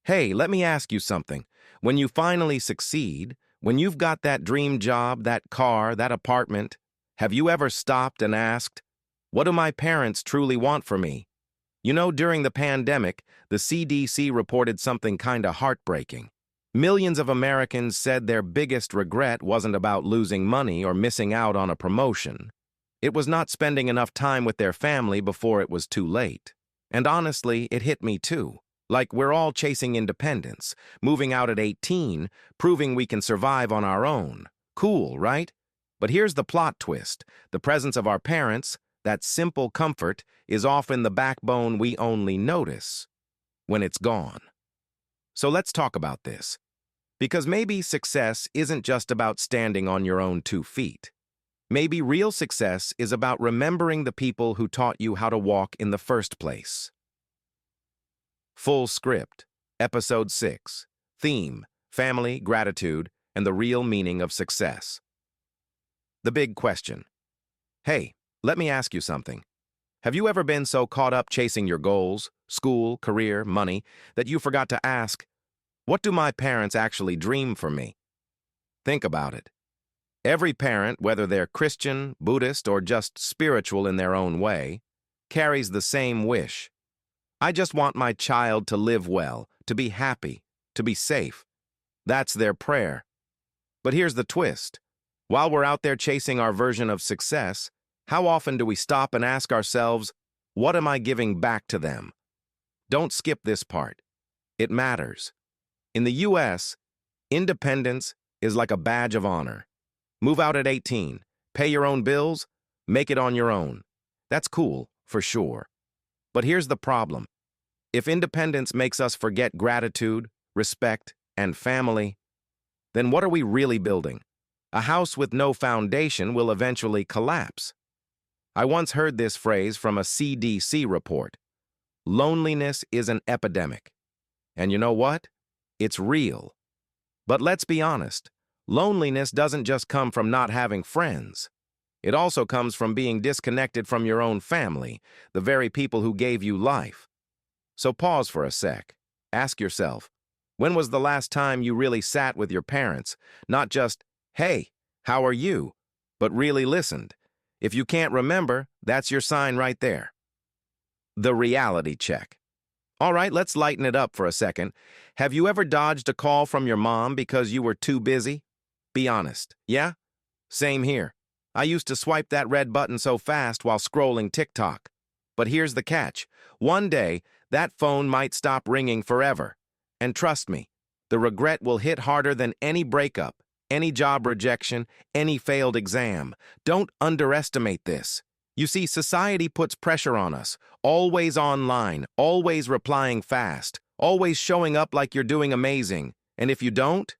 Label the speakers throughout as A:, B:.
A: Hey, let me ask you something. When you finally succeed, when you've got that dream job, that car, that apartment, have you ever stopped and asked, what do my parents truly want for me? You know, during the pandemic, the CDC reported something kinda heartbreaking. Millions of Americans said their biggest regret wasn't about losing money or missing out on a promotion. It was not spending enough time with their family before it was too late. And honestly, it hit me too. Like we're all chasing independence, moving out at 18, proving we can survive on our own. Cool, right? But here's the plot twist. The presence of our parents, that simple comfort, is often the backbone we only notice when it's gone. So let's talk about this. Because maybe success isn't just about standing on your own 2 feet. Maybe real success is about remembering the people who taught you how to walk in the first place. Full script, Episode 6, Theme, Family, Gratitude, and the Real Meaning of Success. The big question. Hey, let me ask you something. Have you ever been so caught up chasing your goals, school, career, money, that you forgot to ask, what do my parents actually dream for me? Think about it. Every parent, whether they're Christian, Buddhist, or just spiritual in their own way, carries the same wish. I just want my child to live well, to be happy, to be safe. That's their prayer. But here's the twist. While we're out there chasing our version of success, how often do we stop and ask ourselves, what am I giving back to them? Don't skip this part. It matters. In the U.S., independence is like a badge of honor. Move out at 18, pay your own bills, make it on your own. That's cool, for sure. But here's the problem. If independence makes us forget gratitude, respect, and family, then what are we really building? A house with no foundation will eventually collapse. I once heard this phrase from a CDC report. Loneliness is an epidemic. And you know what? It's real. But let's be honest. Loneliness doesn't just come from not having friends. It also comes from being disconnected from your own family, the very people who gave you life. So pause for a sec. Ask yourself, when was the last time you really sat with your parents? Not just, hey, how are you? But really listened. If you can't remember, that's your sign right there. The reality check. All right, let's lighten it up for a second. Have you ever dodged a call from your mom because you were too busy? Be honest, yeah? Same here. I used to swipe that red button so fast while scrolling TikTok. But here's the catch. One day, that phone might stop ringing forever. And trust me, the regret will hit harder than any breakup, any job rejection, any failed exam. Don't underestimate this. You see, society puts pressure on us. Always online, always replying fast, always showing up like you're doing amazing. And if you don't,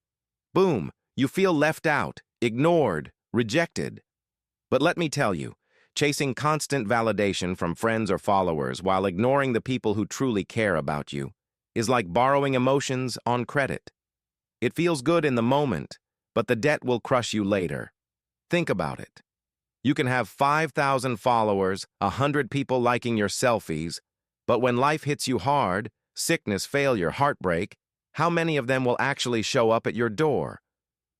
A: boom, you feel left out, ignored, rejected. But let me tell you, chasing constant validation from friends or followers while ignoring the people who truly care about you is like borrowing emotions on credit. It feels good in the moment, but the debt will crush you later. Think about it. You can have 5,000 followers, 100 people liking your selfies, but when life hits you hard, sickness, failure, heartbreak, how many of them will actually show up at your door?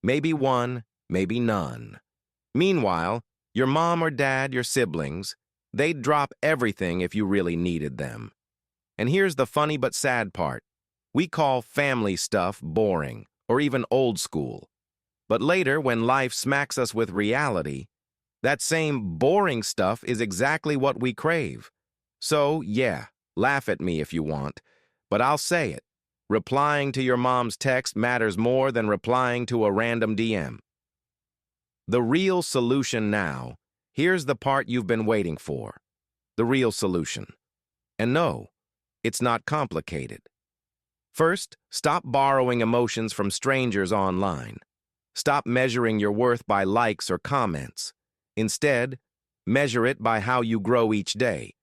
A: Maybe one, maybe none. Meanwhile, your mom or dad, your siblings, they'd drop everything if you really needed them. And here's the funny but sad part. We call family stuff boring, or even old school. But later, when life smacks us with reality, that same boring stuff is exactly what we crave. So, yeah, laugh at me if you want, but I'll say it. Replying to your mom's text matters more than replying to a random DM. The real solution now, here's the part you've been waiting for. The real solution. And no, it's not complicated. First, stop borrowing emotions from strangers online. Stop measuring your worth by likes or comments. Instead, measure it by how you grow each day.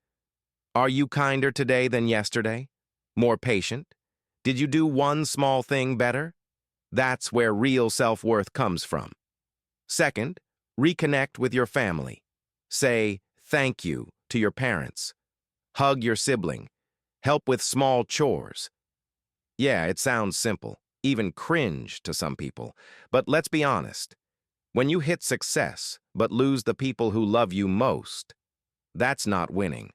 A: Are you kinder today than yesterday? More patient? Did you do one small thing better? That's where real self-worth comes from. Second, reconnect with your family. Say thank you to your parents. Hug your sibling. Help with small chores. Yeah, it sounds simple, even cringe to some people. But let's be honest. When you hit success, but lose the people who love you most, that's not winning.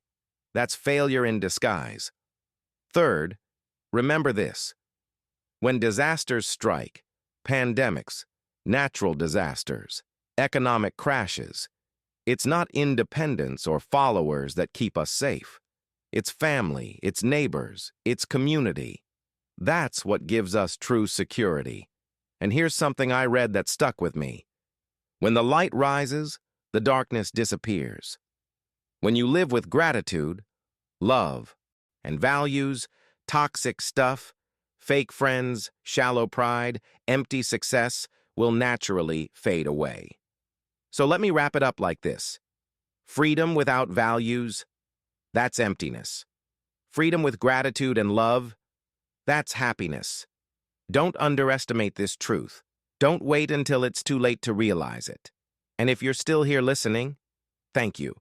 A: That's failure in disguise. Third, remember this. When disasters strike, pandemics, natural disasters, economic crashes, it's not independence or followers that keep us safe. It's family, it's neighbors, it's community. That's what gives us true security. And here's something I read that stuck with me. When the light rises, the darkness disappears. When you live with gratitude, love, and values, toxic stuff, fake friends, shallow pride, empty success will naturally fade away. So let me wrap it up like this. Freedom without values, that's emptiness. Freedom with gratitude and love, that's happiness. Don't underestimate this truth. Don't wait until it's too late to realize it. And if you're still here listening, thank you.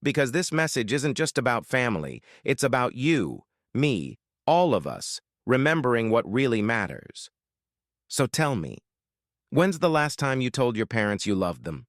A: Because this message isn't just about family, it's about you, me, all of us, remembering what really matters. So tell me, when's the last time you told your parents you loved them?